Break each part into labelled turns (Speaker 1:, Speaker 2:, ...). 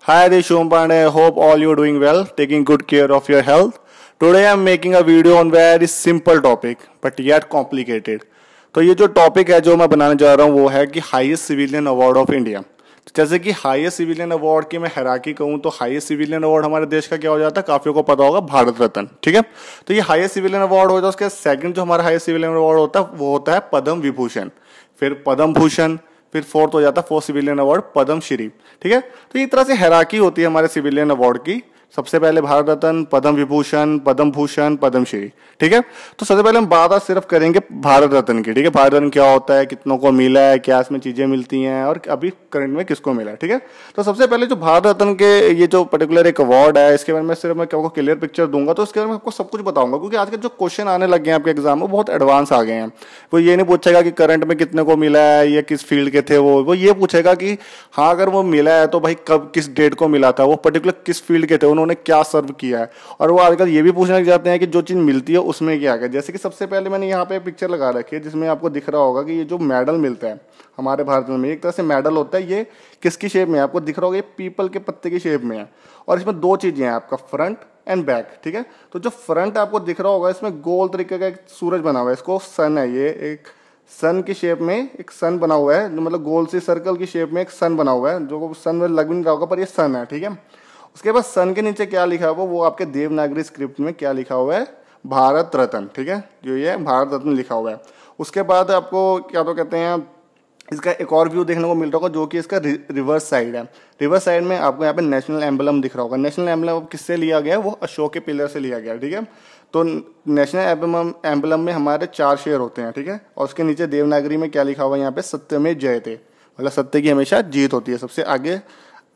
Speaker 1: Hi, this is Shom Pandey. I hope all you are doing well, taking good care of your health. Today I am making a video on very simple topic, but yet complicated. तो ये जो topic है जो मैं बनाने जा रहा हूँ वो है कि highest civilian award of India. जैसे कि हाईएस्ट सिविलियन अवार्ड की मैं हैराकी कहूँ तो हाईएस्ट सिविलियन अवार्ड हमारे देश का क्या हो जाता है, काफियों को पता होगा, भारत रत्न। ठीक है, तो ये हाईएस्ट सिविलियन अवार्ड होता है। उसके सेकंड जो हमारा हाईएस्ट सिविलियन अवार्ड होता है वो होता है पद्म विभूषण, फिर पद्म भूषण, फिर फोर्थ हो जाता है for civilian award Padma Shri. ठीक है, तो एक तरह से हैराकी होती है हमारे सिविलियन अवार्ड की। सबसे पहले भारत रत्न, पद्म विभूषण, पद्म भूषण, पद्म श्री। ठीक है, तो सबसे पहले हम बात आज सिर्फ करेंगे भारत रत्न की। ठीक है, भारत रत्न क्या होता है, कितनों को मिला है, क्या इसमें चीजें मिलती हैं और अभी करंट में किसको मिला है। ठीक है, तो सबसे पहले जो भारत रत्न के ये जो पर्टिकुलर एक अवार्ड है इसके बारे में सिर्फ मैं आपको क्लियर पिक्चर दूंगा, तो इसके बारे में आपको सब कुछ बताऊंगा, क्योंकि आज के जो क्वेश्चन आने लगे हैं आपके एग्जाम में बहुत एडवांस आ गए हैं। वो ये नहीं पूछेगा कि करंट में कितने को मिला है या किस फील्ड के थे, वो ये पूछेगा कि हाँ अगर वो मिला है तो भाई कब किस डेट को मिला था, वो पर्टिकुलर किस फील्ड के थे, उन्होंने क्या सर्व किया है। और वो आजकल ये भी पूछने लग जाते हैं कि जो चीज मिलती है उसमें क्या है। जैसे कि सबसे पहले मैंने यहाँ पे पिक्चर लगा रखी है जिसमें आपको दिख रहा होगा कि ये जो मेडल मिलता है हमारे भारत में, एक तरह से मेडल होता है, ये किसकी शेप में है आपको दिख रहा होगा, ये पीपल के पत्ते की शेप में है। और इसमें दो चीजें हैं, आपका फ्रंट एंड बैक। ठीक है, तो जो फ्रंट आपको दिख रहा होगा इसमें गोल तरीके का एक सूरज बना हुआ है, इसको सन है, ये एक सन की शेप में एक सन बना हुआ है, मतलब गोल से सर्कल की शेप में एक सन बना हुआ है, जो सन में लग भी नहीं रहा होगा पर ये सन है। ठीक है, उसके बाद सन के नीचे क्या लिखा हुआ वो आपके देवनागरी स्क्रिप्ट में क्या लिखा हुआ है, भारत रत्न। ठीक है, जो ये भारत रत्न लिखा हुआ है। उसके बाद आपको क्या तो कहते हैं, इसका एक और व्यू देखने को मिल रहा होगा जो कि इसका रिवर्स साइड है। रिवर्स साइड में आपको यहाँ पे नेशनल एम्बलम दिख रहा होगा। नेशनल एम्बलम किससे लिया गया है, वो अशोक के पिलर से लिया गया है। ठीक है, तो नेशनल एम्बलम में हमारे 4 शेर होते हैं। ठीक है, और उसके नीचे देवनागरी में क्या लिखा हुआ है, यहाँ पे सत्यमेव जयते, मतलब सत्य की हमेशा जीत होती है, सबसे आगे,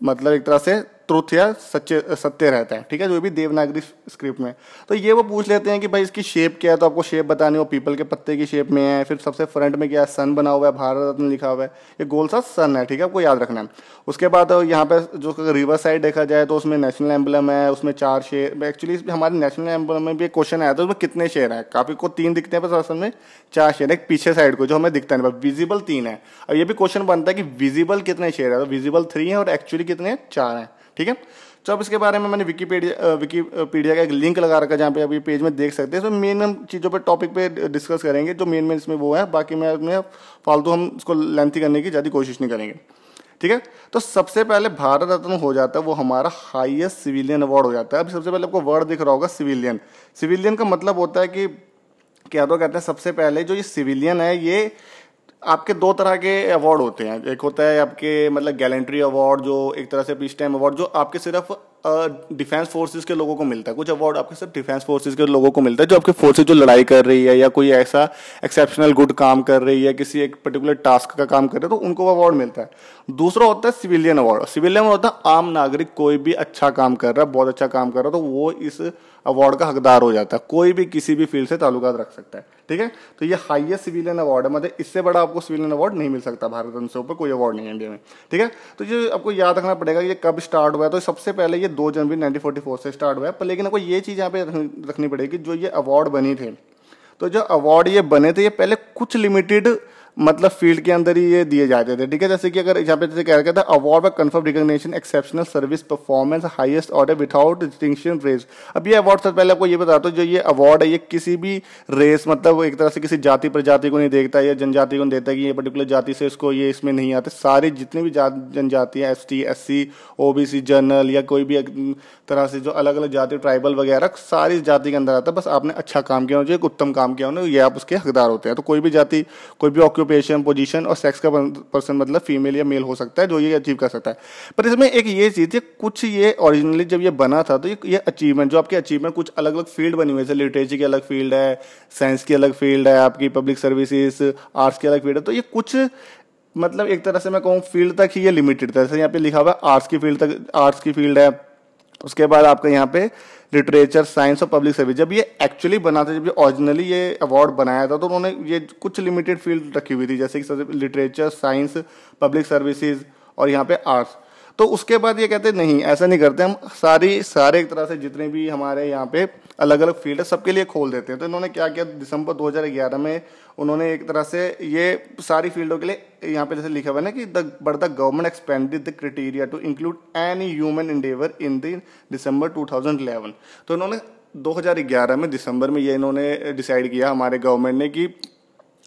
Speaker 1: मतलब एक तरह से ट्रुथ या सत्य रहता है। ठीक है, जो भी देवनागरी स्क्रिप्ट में। तो ये वो पूछ लेते हैं कि भाई इसकी शेप क्या है, तो आपको शेप बतानी हो, पीपल के पत्ते की शेप में है। फिर सबसे फ्रंट में क्या है, सन बना हुआ है, भारत रत्न लिखा हुआ है, ये गोल सा सन है। ठीक है, आपको याद रखना है। उसके बाद यहाँ पे जो रिवर साइड देखा जाए तो उसमें नेशनल एम्बलम है, उसमें 4 शेर। एक्चुअली हमारे नेशनल एम्बलम में भी एक क्वेश्चन आया था, उसमें कितने शेर है, काफी को 3 दिखते हैं पर असल में 4 शेर है। एक पीछे साइड को जो हमें दिखता है विजिबल 3 है। अब ये भी क्वेश्चन बनता है कि विजिबल कितने शेर है, तो विजिबल 3 है और एक्चुअली कितने 4 है। ठीक है, तो अब इसके बारे में मैंने विकीपीडिया का एक लिंक लगा रखा है जहाँ पे आप ये पेज में देख सकते हैं। तो मेन चीज़ों पे टॉपिक पे डिस्कस करेंगे, जो मेन इसमें वो है, बाकी मैं इसमें फालतू हम इसको लेंथी करने की ज़्यादा कोशिश नहीं करेंगे। ठीक है, तो सबसे पहले भारत रत्न हो जाता है वो हमारा हाईएस्ट सिविलियन अवार्ड हो जाता है। अब सबसे पहले आपको वर्ड दिख रहा होगा सिविलियन। सिविलियन का मतलब होता है कि क्या तो कहते हैं, सबसे पहले जो ये सिविलियन है ये आपके 2 तरह के अवार्ड होते हैं। एक होता है आपके मतलब गैलेंट्री अवार्ड, जो एक तरह से पीस टाइम अवार्ड, जो आपके सिर्फ डिफेंस फोर्सेस के लोगों को मिलता है। कुछ अवार्ड आपके सिर्फ डिफेंस फोर्सेस के लोगों को मिलता है, जो आपके फोर्सेस जो लड़ाई कर रही है या कोई ऐसा एक्सेप्शनल गुड काम कर रही है, किसी एक पर्टिकुलर टास्क का काम कर रहे हैं, तो उनको अवार्ड मिलता है। दूसरा होता है सिविलियन अवार्ड। सिविलियन होता है आम नागरिक, कोई भी अच्छा काम कर रहा है, बहुत अच्छा काम कर रहा है, तो वो इस अवार्ड का हकदार हो जाता है। कोई भी किसी भी फील्ड से ताल्लुकात रख सकता है। ठीक है, तो ये हाईएस्ट सिविलियन अवार्ड है, मतलब इससे बड़ा आपको सिविलियन अवार्ड नहीं मिल सकता। भारत रत्न से ऊपर कोई अवार्ड नहीं है इंडिया में। ठीक है, तो ये आपको याद रखना पड़ेगा ये कब स्टार्ट हुआ है। तो सबसे पहले ये 2 जनवरी 1944 से स्टार्ट हुआ है। पर लेकिन आपको ये चीज़ यहाँ पे रखनी पड़ेगी, जो ये अवार्ड बनी थे, तो जो अवार्ड ये बने थे ये पहले कुछ लिमिटेड मतलब फील्ड के अंदर ही ये दिए जाते थे। ठीक है, जैसे कि अगर यहाँ पे जैसे कह रखा था award for confirm recognition exceptional service performance highest order without distinction race. अब ये अवार्ड सबसे पहले आपको ये बताता हूँ, जो ये अवार्ड है ये किसी भी रेस, मतलब एक तरह से किसी जाति प्रजाति को नहीं देखता या जनजाति को नहीं देता कि ये पर्टिकुलर जाति से इसको ये इसमें नहीं आते। सारी जितनी भी जनजातियाँ, ST SC OBC जनरल या कोई भी तरह से जो अलग अलग जाति ट्राइबल वगैरह सारी जाति के अंदर आता है। बस आपने अच्छा काम किया होना चाहिए, एक उत्तम काम किया होना, ये आप उसके हकदार होते हैं। तो कोई भी जाति, कोई भी ऑक्यूपेशन, पोजीशन और सेक्स का पर्सन मतलब फीमेल या मेल हो सकता है जो ये अचीव कर सकता है। पर इसमें एक ये चीज है, कुछ ये ओरिजिनली जब ये बना था तो ये अचीवमेंट, जो आपके अचीवमेंट कुछ अलग अलग फील्ड बनी हुई है, लिटरेचर की अलग फील्ड है, साइंस की अलग फील्ड है, आपकी पब्लिक सर्विसेज, आर्ट्स की अलग फील्ड है। तो ये कुछ मतलब एक तरह से मैं कहूँ फील्ड तक ही ये लिमिटेड था। जैसे यहाँ पे लिखा हुआ है आर्ट्स की फील्ड तक, आर्ट्स की फील्ड है। उसके बाद आपका यहाँ पे लिटरेचर, साइंस और पब्लिक सर्विस। जब ये एक्चुअली बना था, जब ये ओरिजिनली ये अवार्ड बनाया था, तो उन्होंने ये कुछ लिमिटेड फील्ड रखी हुई थी, जैसे कि लिटरेचर, साइंस, पब्लिक सर्विसेज और यहाँ पे आर्ट्स। तो उसके बाद ये कहते नहीं, ऐसा नहीं करते हम, सारे एक तरह से जितने भी हमारे यहाँ पे अलग अलग फील्ड है सबके लिए खोल देते हैं। तो इन्होंने क्या किया, दिसंबर 2011 में उन्होंने एक तरह से ये सारी फील्डों के लिए यहाँ पे जैसे लिखा हुआ है ना कि the government expended the criteria to include any human endeavour in the December 2011। तो इन्होंने 2011 में दिसंबर में ये इन्होंने डिसाइड किया हमारे गवर्नमेंट ने कि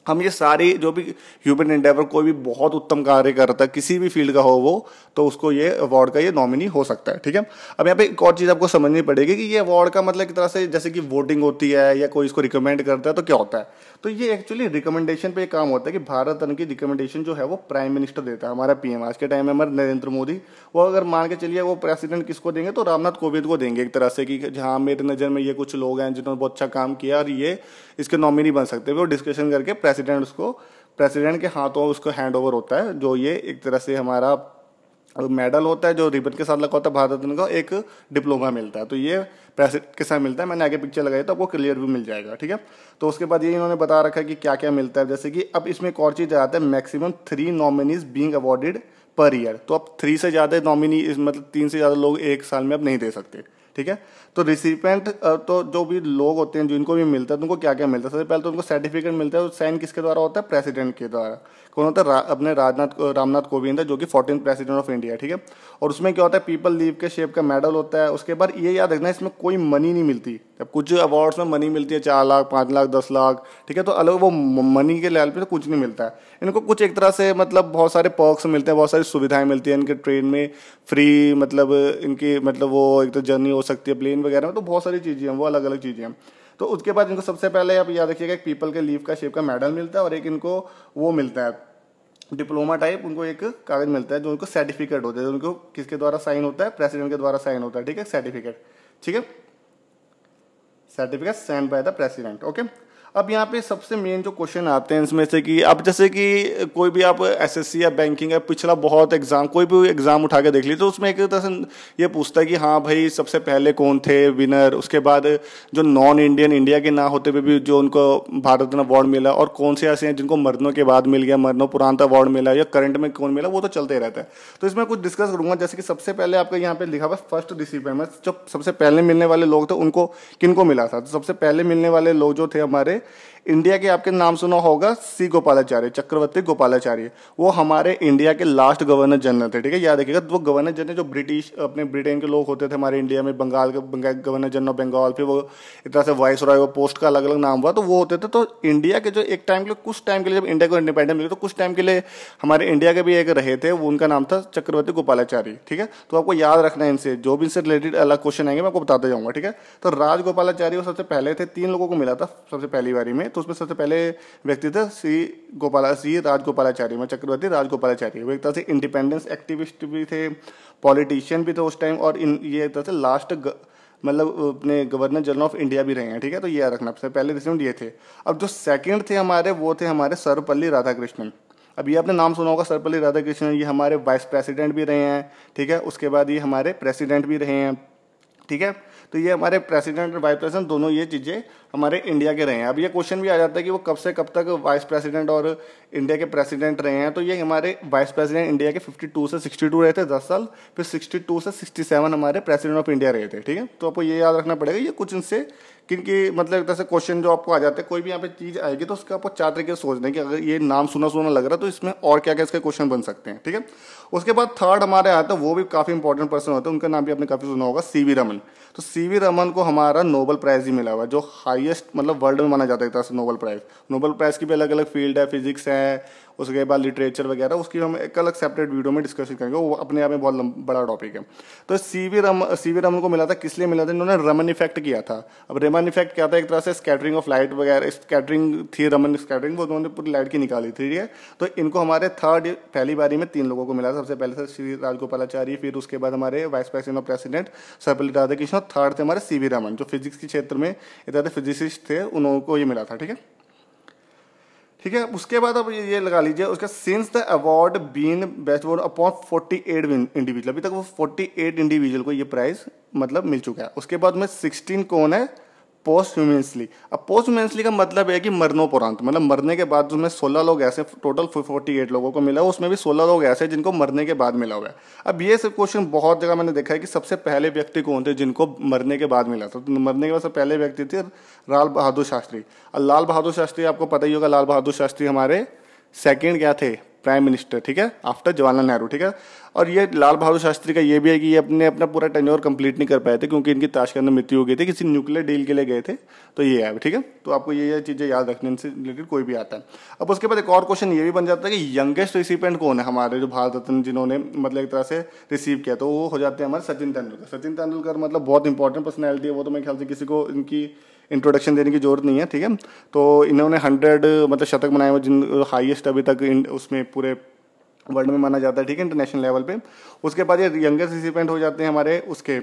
Speaker 1: हम ये सारी जो भी ह्यूमन एंडेवर कोई भी बहुत उत्तम कार्य करता है किसी भी फील्ड का हो वो, तो उसको ये अवार्ड का ये नॉमिनी हो सकता है। ठीक है, अब यहाँ पे एक और चीज़ आपको समझनी पड़ेगी कि ये अवार्ड का मतलब एक तरह से जैसे कि वोटिंग होती है या कोई इसको रिकमेंड करता है तो क्या होता है, तो ये एक्चुअली रिकमेंडेशन पे काम होता है कि भारत रत्न की रिकमेंडेशन जो है वो प्राइम मिनिस्टर देता है, हमारा पीएम आज के टाइम में हमारे नरेंद्र मोदी। वो अगर मान के चलिए वो प्रेसिडेंट किसको देंगे तो रामनाथ कोविंद को देंगे एक तरह से कि जहाँ मेरे नज़र में ये कुछ लोग हैं जिन्होंने बहुत अच्छा काम किया और ये इसके नॉमिनी बन सकते हैं। वो डिस्कशन करके प्रेसिडेंट के हाथों उसको हैंड ओवर होता है, जो ये एक तरह से हमारा मेडल होता है जो रिबन के साथ लगा होता है भारत रत्न का, एक डिप्लोमा मिलता है, तो ये प्रेसिडेंट के साथ मिलता है। मैंने आगे पिक्चर लगाई तो आपको क्लियर भी मिल जाएगा। ठीक है, तो उसके बाद ये इन्होंने बता रखा है कि क्या क्या मिलता है, जैसे कि अब इसमें एक और चीज़ आता है, maximum 3 nominees being awarded per year. तो अब 3 से ज़्यादा नॉमिनी मतलब 3 से ज़्यादा लोग एक साल में अब नहीं दे सकते। ठीक है, तो रिसिपेंट तो जो भी लोग होते हैं जिनको भी मिलता है तो उनको क्या क्या मिलता है, सबसे पहले तो उनको सर्टिफिकेट मिलता है, साइन किसके द्वारा होता है, प्रेसिडेंट के द्वारा। कौन होता है, अपने रामनाथ कोविंद है जो कि 14th प्रेसिडेंट ऑफ इंडिया। ठीक है, और उसमें क्या होता है, पीपल लीव के शेप का मेडल होता है। उसके बाद ये याद रखना इसमें कोई मनी नहीं मिलती, जब कुछ अवार्ड्स में मनी मिलती है 4 लाख 5 लाख 10 लाख, ठीक है, तो अलग वो मनी के लेवल पे तो कुछ नहीं मिलता है। इनको कुछ एक तरह से मतलब बहुत सारे पर्क्स मिलते हैं, बहुत सारी सुविधाएं मिलती है इनके ट्रेन में फ्री, मतलब इनकी मतलब वो एक तो जर्नी हो सकती है प्लेन वगैरह में, तो बहुत सारी चीज़ें हैं वो अलग अलग चीज़ें हैं। तो उसके बाद इनको सबसे पहले आप याद रखिएगा एक पीपल के लीव का शेप का मेडल मिलता है और एक इनको वो मिलता है डिप्लोमा टाइप, उनको एक कागज मिलता है जो उनको सर्टिफिकेट होता है, उनको किसके द्वारा साइन होता है, प्रेसिडेंट के द्वारा साइन होता है। ठीक है, सर्टिफिकेट, ठीक है, certificate sign by the president. Okay, अब यहाँ पे सबसे मेन जो क्वेश्चन आते हैं इसमें से कि अब जैसे कि कोई भी आप एसएससी या बैंकिंग या पिछला बहुत एग्जाम कोई भी एग्जाम उठा के देख लीजिए तो उसमें एक तरह से ये पूछता है कि हाँ भाई सबसे पहले कौन थे विनर, उसके बाद जो नॉन इंडियन इंडिया के ना होते हुए भी जो उनको भारत रत्न अवार्ड मिला और कौन से ऐसे हैं जिनको मरनों के बाद मिल गया, मरणोपरांत अवार्ड मिला या करंट में कौन मिला, वो तो चलते रहता है। तो इसमें कुछ डिस्कस करूंगा, जैसे कि सबसे पहले आपका यहाँ पे लिखा हुआ फर्स्ट रिसिपिएंट, जो सबसे पहले मिलने वाले लोग थे उनको किनको मिला था। तो सबसे पहले मिलने वाले लोग जो थे हमारे इंडिया के, आपके नाम सुना होगा सी गोपालाचार्य, चक्रवर्ती गोपालाचार्य, वो हमारे इंडिया के लास्ट गवर्नर जनरल थे। ठीक है, याद रखिएगा, वो गवर्नर जनरल जो ब्रिटिश अपने ब्रिटेन के लोग होते थे हमारे इंडिया में, बंगाल के गवर्नर जनरल ऑफ बंगाल, फिर वो एक तरह से वाइस रॉय, वो पोस्ट का अलग अलग नाम हुआ, तो वो होते थे। तो इंडिया के जो एक टाइम के लिए कुछ टाइम के लिए जब इंडिया को इंडिपेंडेंस मिली तो कुछ टाइम के लिए हमारे इंडिया के भी एक रहे थे, वो उनका नाम था चक्रवर्ती गोपालाचारी। ठीक है, तो आपको याद रखना है, इनसे जो भी इनसे रिलेटेड अलग क्वेश्चन आएंगे मैं आपको बताते जाऊंगा। ठीक है, तो राजगोपालाचारी वो सबसे पहले थे, 3 लोगों को मिला था सबसे पहली बारी में। तो उसमें सबसे पहले व्यक्ति थे सी राजगोपालाचारी में, चक्रवर्ती राजगोपालाचारी। वो एक तरह से इंडिपेंडेंस एक्टिविस्ट भी थे, पॉलिटिशियन भी थे उस टाइम, और ये एक तरह से लास्ट मतलब अपने गवर्नर जनरल ऑफ इंडिया भी रहे हैं। ठीक है, तो ये याद रखना, सबसे पहले रिसेंट ये थे। अब जो सेकंड थे हमारे वो थे हमारे सर्वपल्ली राधाकृष्णन। अब ये आपने नाम सुना होगा सर्वपल्ली राधाकृष्णन, ये हमारे वाइस प्रेसिडेंट भी रहे हैं। ठीक है, उसके बाद ये हमारे प्रेसिडेंट भी रहे हैं। ठीक है, तो ये हमारे प्रेसिडेंट और वाइस प्रेसिडेंट दोनों ये चीज़ें हमारे इंडिया के रहे हैं। अब ये क्वेश्चन भी आ जाता है कि वो कब से कब तक वाइस प्रेसिडेंट और इंडिया के प्रेसिडेंट रहे हैं। तो ये हमारे वाइस प्रेसिडेंट इंडिया के 52 से 62 रहे थे 10 साल, फिर 62 से 67 हमारे प्रेसिडेंट ऑफ इंडिया रहे थे। ठीक है, तो आपको ये याद रखना पड़ेगा, ये कुछ इनसे किनकी मतलब एक तरह से क्वेश्चन जो आपको आ जाते हैं, कोई भी यहाँ पे चीज़ आएगी तो उसका आपको 4 तरीके से सोचना है कि अगर ये नाम सुना सुना लग रहा है तो इसमें और क्या क्या इसके क्वेश्चन बन सकते हैं। ठीक है, उसके बाद थर्ड हमारे आता है, वो भी काफ़ी इंपॉर्टेंट पर्सन होता है, उनका नाम भी आपने काफ़ी सुना होगा, सीवी रमन। तो सीवी रमन को हमारा नोबेल प्राइज ही मिला हुआ है, जो हाईएस्ट मतलब वर्ल्ड में माना जाता है एक तरह से नोबेल प्राइज। नोबेल प्राइज की भी अलग अलग फील्ड है, फिजिक्स है, उसके बाद लिटरेचर वगैरह, उसकी हम एक अलग सेपरेट वीडियो में डिस्कशन करेंगे, वो अपने आप में बहुत बड़ा टॉपिक है। तो सीवी रमन को मिला था, किस लिए मिला था, इन्होंने रमन इफेक्ट किया था। अब रमन इफेक्ट क्या था, एक तरह से स्कैटरिंग ऑफ लाइट वगैरह, स्कैटरिंग थी रमन स्कैटरिंग, वो उन्होंने पूरी लाइट की निकाली थी। ठीक है, तो इनको हमारे थर्ड पहली बारी में 3 लोगों को मिला था, सबसे पहले था श्री राजगोपालाचारी, फिर उसके बाद हमारे वाइस प्रेसिडेंट और प्रेसिडेंट सर्वपल्ली राधाकृष्णन, थर्ड थे हमारे सीवी रमन जो फिजिक्स के क्षेत्र में एक तरह से फिजिसिस्ट थे, उनको ये मिला था। ठीक है, ठीक है, उसके बाद अब ये लगा लीजिए उसका since the award been bestowed upon 48 individual, अभी तक वो 48 इंडिविजुअल को ये प्राइज मतलब मिल चुका है। उसके बाद में 16 कौन है, पोस्टह्यूमसली। अब पोस्टह्यूमसली का मतलब है कि मरणोपरांत, मतलब मरने के बाद उसमें 16 लोग ऐसे, टोटल 48 लोगों को मिला, उसमें भी 16 लोग ऐसे जिनको मरने के बाद मिला हुआ है। अब ये सब क्वेश्चन बहुत जगह मैंने देखा है कि सबसे पहले व्यक्ति कौन थे जिनको मरने के बाद मिला था। तो मरने के बाद सबसे पहले व्यक्ति थे लाल बहादुर शास्त्री। और लाल बहादुर शास्त्री आपको पता ही होगा, लाल बहादुर शास्त्री हमारे सेकेंड क्या थे, प्राइम मिनिस्टर, ठीक है, आफ्टर जवाहरलाल नेहरू, ठीक है। और ये लाल बहादुर शास्त्री का ये भी है कि ये अपना पूरा टेन्योर कंप्लीट नहीं कर पाए थे क्योंकि इनकी ताशकंद में मृत्यु हो गई थी, किसी न्यूक्लियर डील के लिए गए थे। तो ये है, ठीक है। तो आपको ये चीज़ें याद रखने, इनसे रिलेटेड कोई भी आता है। अब उसके बाद एक और क्वेश्चन ये भी बन जाता है कि यंगेस्ट रिसिपेंट कौन है हमारे जो भारत रत्न जिन्होंने मतलब एक तरह से रिसीव किया, तो वो हो जाते हैं हमारे सचिन तेंदुलकर। सचिन तेंदुलकर मतलब बहुत इंपॉर्टेंट पर्सनैलिटी है, वो तो मेरे ख्याल से किसी को इनकी इंट्रोडक्शन देने की जरूरत नहीं है, ठीक है। तो इन्होंने 100 मतलब शतक बनाए हुए, जिन हाईएस्ट अभी तक उसमें पूरे वर्ल्ड में माना जाता है, ठीक है, इंटरनेशनल लेवल पे। उसके बाद ये यंगेस्ट रिसिपेंट हो जाते हैं हमारे उसके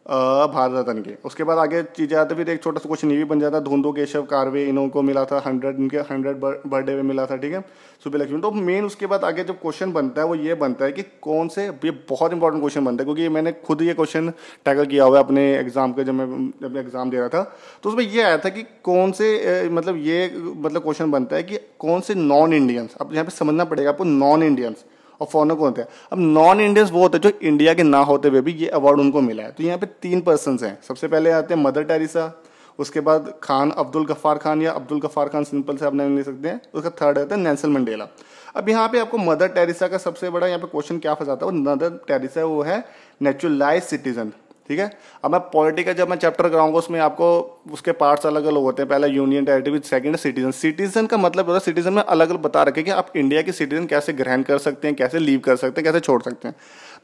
Speaker 1: भारत रत्न के। उसके बाद आगे चीजें आती, फिर एक छोटा सा क्वेश्चन ये भी बन जाता है, धोंदो केशव कार्वे, इनको मिला था 100, इनके 100 बर्थडे में मिला था, ठीक है, सुब्बलक्ष्मी। तो मेन उसके बाद आगे जब क्वेश्चन बनता है वो ये बनता है कि कौन से, ये बहुत इंपॉर्टेंट क्वेश्चन बनता है क्योंकि मैंने खुद ये क्वेश्चन टैकल किया हुआ है अपने एग्जाम के, जब एग्जाम दे रहा था तो उसमें ये आया था कि कौन से मतलब ये मतलब क्वेश्चन बनता है कि कौन से नॉन इंडियंस, अब यहाँ पे समझना पड़ेगा आपको, नॉन इंडियंस और फॉरेनर कौन थे। अब नॉन इंडियंस वो होते हैं जो इंडिया के ना होते हुए भी ये अवार्ड उनको मिला है। तो यहाँ पे 3 पर्सन्स हैं। सबसे पहले आते हैं मदर टेरेसा, उसके बाद खान अब्दुल गफ्फार खान या अब्दुल गफ्फार खान सिंपल से आप नाम ले सकते हैं। उसका थर्ड आता है नेल्सन मंडेला। अब यहाँ पे आपको मदर टेरेसा का सबसे बड़ा यहाँ पे क्वेश्चन क्या फंसाता है, वो मदर टेरेसा वो है नेचुरलाइज सिटीजन, ठीक है। अब मैं पॉलिटी का जब मैं चैप्टर कराऊंगा उसमें आपको उसके पार्ट्स अलग अलग होते हैं। पहला union territory, second citizen. Citizen का मतलब होता है, सिटीजन में अलग अलग बता रखे कि आप इंडिया के सिटीजन कैसे ग्रहण कर सकते हैं, कैसे लीव कर सकते हैं, कैसे छोड़ सकते हैं।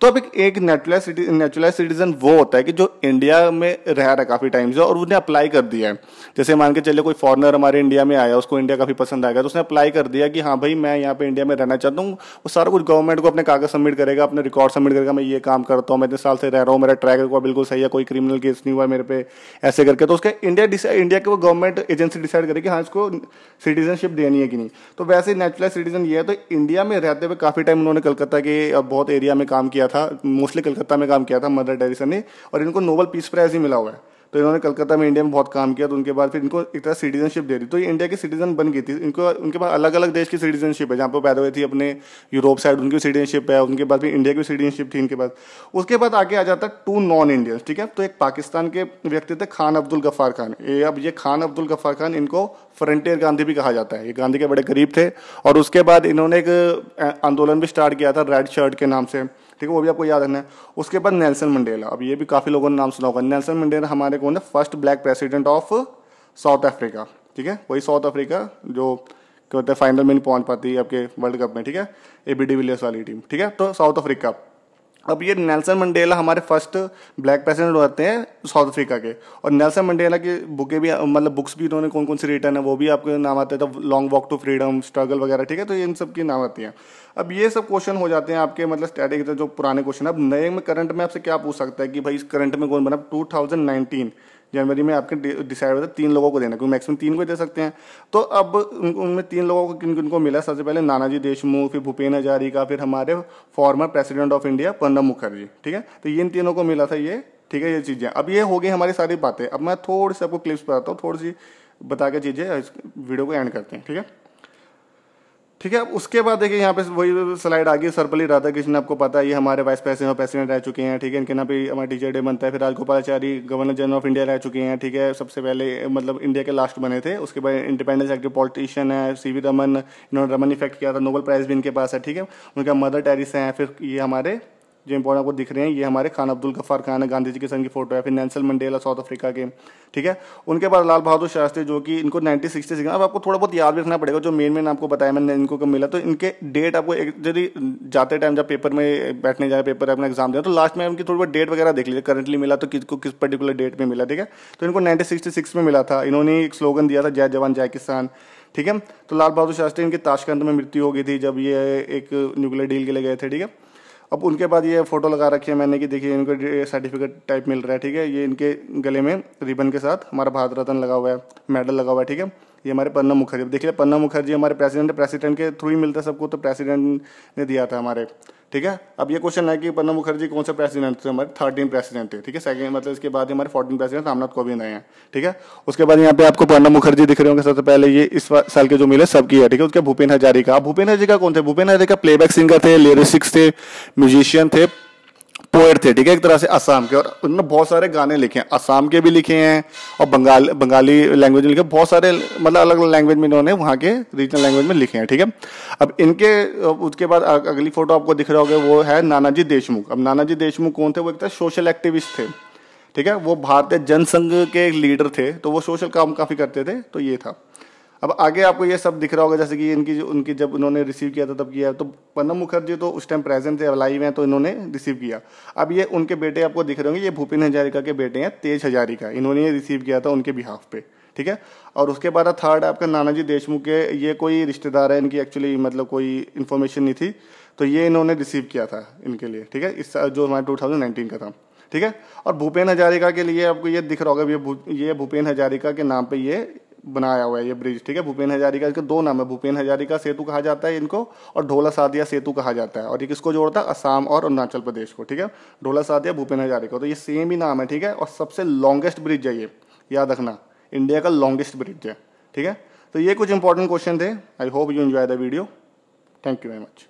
Speaker 1: तो अब एक नेचुरलाइज सिटीजन वो होता है कि जो इंडिया में रह रहा है काफी टाइम से और उसने अप्लाई कर दिया है। जैसे मान के चलिए कोई फॉरेनर हमारे इंडिया में आया, उसको इंडिया काफी पसंद आएगा, तो उसने अप्लाई कर दिया कि हाँ भाई मैं यहाँ पे इंडिया में रहना चाहता हूँ। वो सारा कुछ गवर्नमेंट को अपने कागज सबमिट करेगा, अपने रिकॉर्ड सबमिट करेगा, मैं ये काम करता हूँ, मैं इतने साल से रह रहा हूँ, मेरा ट्रैक रिकॉर्ड बिल्कुल सही है, कोई क्रिमिनल केस नहीं हुआ मेरे पे, ऐसे करके। तो उसके इंडिया के वो गवर्नमेंट एजेंसी डिसाइड करेगी हाँ इसको सिटीजनशिप देनी है कि नहीं। तो वैसे नेचुरल सिटीजन ये है। तो इंडिया में रहते हुए काफी टाइम उन्होंने कलकत्ता के बहुत एरिया में काम किया था, मोस्टली कलकत्ता में काम किया था मदर टेरेसा ने, और इनको नोबेल पीस प्राइज ही मिला हुआ है। तो इन्होंने कलकत्ता में इंडिया में बहुत काम किया, तो उनके बाद फिर इनको एक तरह सिटीजनशिप दे दी, तो ये इंडिया की सिटीजन बन गई थी। इनको उनके पास अलग अलग देश की सिटीजनशिप है, जहाँ पर पैदा हुई थी अपने यूरोप साइड उनकी सिटीजनशिप है, उनके बाद फिर इंडिया की सिटीजनशिप थी इनके पास। उसके बाद आगे आ जाता है 2 नॉन इंडियंस, ठीक है। तो एक पाकिस्तान के व्यक्ति थे खान अब्दुल गफ्फार खान। अब ये खान अब्दुल गफ्फार खान, इनको फ्रंटियर गांधी भी कहा जाता है, ये गांधी के बड़े करीब थे। और उसके बाद इन्होंने एक आंदोलन भी स्टार्ट किया था रेड शर्ट के नाम से, ठीक है, वो भी आपको याद रखना है। उसके बाद नेल्सन मंडेला, अब ये भी काफी लोगों ने नाम सुना होगा। नेल्सन मंडेला हमारे कौन है, first black president of south Africa, ठीक है, वही साउथ अफ्रीका जो क्या होता है फाइनल में नहीं पहुंच पाती आपके वर्ल्ड कप में, ठीक है, एबी डिविलियर्स वाली टीम, ठीक है। तो साउथ अफ्रीका, अब ये नेल्सन मंडेला हमारे फर्स्ट ब्लैक प्रेसिडेंट होते हैं साउथ अफ्रीका के। और नेल्सन मंडेला की बुकें भी मतलब बुक्स भी इन्होंने कौन कौन सी रिटर्न है वो भी आपके नाम आते हैं, तो long walk to freedom, struggle वगैरह, ठीक है। तो इन सब की नाम आती हैं। अब ये सब क्वेश्चन हो जाते हैं आपके मतलब स्टैटिक जो पुराने क्वेश्चन। अब नए में करंट में आपसे क्या पूछ सकता है कि भाई इस करंट में कौन बना। 2019 जनवरी में आपके डिसाइड होता है 3 लोगों को देना, क्योंकि मैक्सिमम 3 को ही दे सकते हैं। तो अब उनमें 3 लोगों को किन किन को मिला, सबसे पहले नानाजी देशमुख, फिर भूपेन हजारिका, फिर हमारे former president of India Pranab Mukherjee, ठीक है। तो ये इन तीनों को मिला था ये, ठीक है, ये चीजें। अब ये हो गई हमारी सारी बातें। अब मैं थोड़ी सी आपको क्लिप्स बताता हूँ, थोड़ी सी बता के चीजें वीडियो को एंड करते हैं, ठीक है। ठीक है, उसके बाद देखिए यहाँ पे वही स्लाइड आ गई, सर्वपल्ली राधाकृष्णन, आपको पता है ये हमारे वाइस प्रेसिडेंट रह चुके हैं, ठीक है। इनके नाम पे हमारा टीचर डे बनता है। फिर Rajagopalachari governor general of India रह चुके हैं, ठीक है, सबसे पहले मतलब इंडिया के लास्ट बने थे। उसके बाद इंडिपेंडेंस एक्टिव पॉलिटिशियन है सीवी रमन, इन्होंने रमन इफेक्ट किया था, नोबेल प्राइज भी इनके पास है, ठीक है। उनका मदर टेरेसा है। फिर ये हमारे जो इंपॉर्टेंट आपको दिख रहे हैं ये हमारे खान अब्दुल गफ्फार खान है, गांधी जी के संग की फोटो है। फिर नेल्सन मंडेला साउथ अफ्रीका के, ठीक है। उनके बाद लाल बहादुर शास्त्री जो कि इनको 1966, अब आपको थोड़ा बहुत याद भी रखना पड़ेगा, जो मेन आपको बताया मैंने इनको कब मिला। तो इनके डेट आपको यदि जाते टाइम जब पेपर में बैठने जाए, पेपर अपना एग्जाम दें, तो लास्ट में उनकी थोड़ी बहुत डेट वगैरह देख लीजिए, करंटली मिला तो किसको किस पर्टिकुलर डेट में मिला, ठीक है। तो इनको 1966 में मिला था। इन्होंने एक स्लोगन दिया था, जय जवान जय किसान, ठीक है। तो लाल बहादुर शास्त्री इनकी ताशकंद में मृत्यु हो गई थी जब ये एक न्यूक्लियर डील के लिए गए थे, ठीक है। अब उनके बाद ये फोटो लगा रखी है मैंने कि देखिए इनको सर्टिफिकेट टाइप मिल रहा है, ठीक है। ये इनके गले में रिबन के साथ हमारा भारत रत्न लगा हुआ है, मेडल लगा हुआ है, ठीक है। ये हमारे प्रणब मुखर्जी। देखिए प्रणब मुखर्जी हमारे प्रेसिडेंट के थ्रू ही मिलता है सबको, तो प्रेसिडेंट ने दिया था हमारे, ठीक है। अब ये क्वेश्चन है कि प्रणब मुखर्जी कौन सा प्रेसिडेंट थे, हमारे 13 प्रेसिडेंट थे, ठीक है। सेकंड मतलब इसके बाद हमारे 14 प्रेसिडेंट रामनाथ कोविंद आए हैं, ठीक है। उसके बाद यहाँ पे आपको प्रणब मुखर्जी दिख रहे होंगे, सबसे पहले ये इस साल के जो मिले सबकी है, ठीक है। उसके भूपेन हजारिका, भूपेन हजारिका कौन थे? भूपेन हजारिका प्लेबैक सिंगर थे, लिरिसिक्स थे, म्यूजिशियन थे, पोएट थे, ठीक है, एक तरह से असम के। और उन्होंने बहुत सारे गाने लिखे हैं, असम के भी लिखे हैं और बंगाली लैंग्वेज में लिखे, बहुत सारे मतलब अलग अलग लैंग्वेज में इन्होंने वहाँ के रीजनल लैंग्वेज में लिखे हैं, ठीक है। अब इनके उसके बाद अगली फोटो आपको दिख रहा होगा, वो है नानाजी देशमुख। अब नानाजी देशमुख कौन थे? वो एक तरह सोशल एक्टिविस्ट थे, ठीक है। वो भारतीय जनसंघ के लीडर थे, तो वो सोशल काम काफी करते थे, तो ये था। अब आगे आपको ये सब दिख रहा होगा, जैसे कि उनकी जब उन्होंने रिसीव किया था तब किया, तो प्रणब मुखर्जी तो उस टाइम प्रेजेंट थे, अलाइव हैं, तो इन्होंने रिसीव किया। अब ये उनके बेटे आपको दिख रहे होंगे, ये भूपेन हजारिका के बेटे हैं, तेज हजारिका, इन्होंने ये रिसीव किया था उनके बिहाफ पे, ठीक है। और उसके बाद थर्ड आपका नानाजी देशमुख के, ये कोई रिश्तेदार है इनकी, एक्चुअली मतलब कोई इन्फॉर्मेशन नहीं थी, तो ये इन्होंने रिसीव किया था इनके लिए, ठीक है, इस जो हमारे 2019 का था, ठीक है। और भूपेन हजारिका के लिए आपको ये दिख रहा होगा, ये भूपेन हजारिका के नाम पे ये बनाया हुआ है ये ब्रिज, ठीक है। भूपेन हजारिका, इसके दो नाम है, भूपेन हजारिका सेतु कहा जाता है इनको, और ढोला सादिया सेतु कहा जाता है। और ये किसको जोड़ता है? असम और अरुणाचल प्रदेश को, ठीक है। ढोला सादिया, भूपेन हजारिका, तो ये सेम ही नाम है, ठीक है। और सबसे लॉन्गेस्ट ब्रिज है ये, याद रखना, इंडिया का लॉन्गेस्ट ब्रिज है, ठीक है। तो ये कुछ इंपॉर्टेंट क्वेश्चन थे। I hope you enjoy the video. Thank you very much.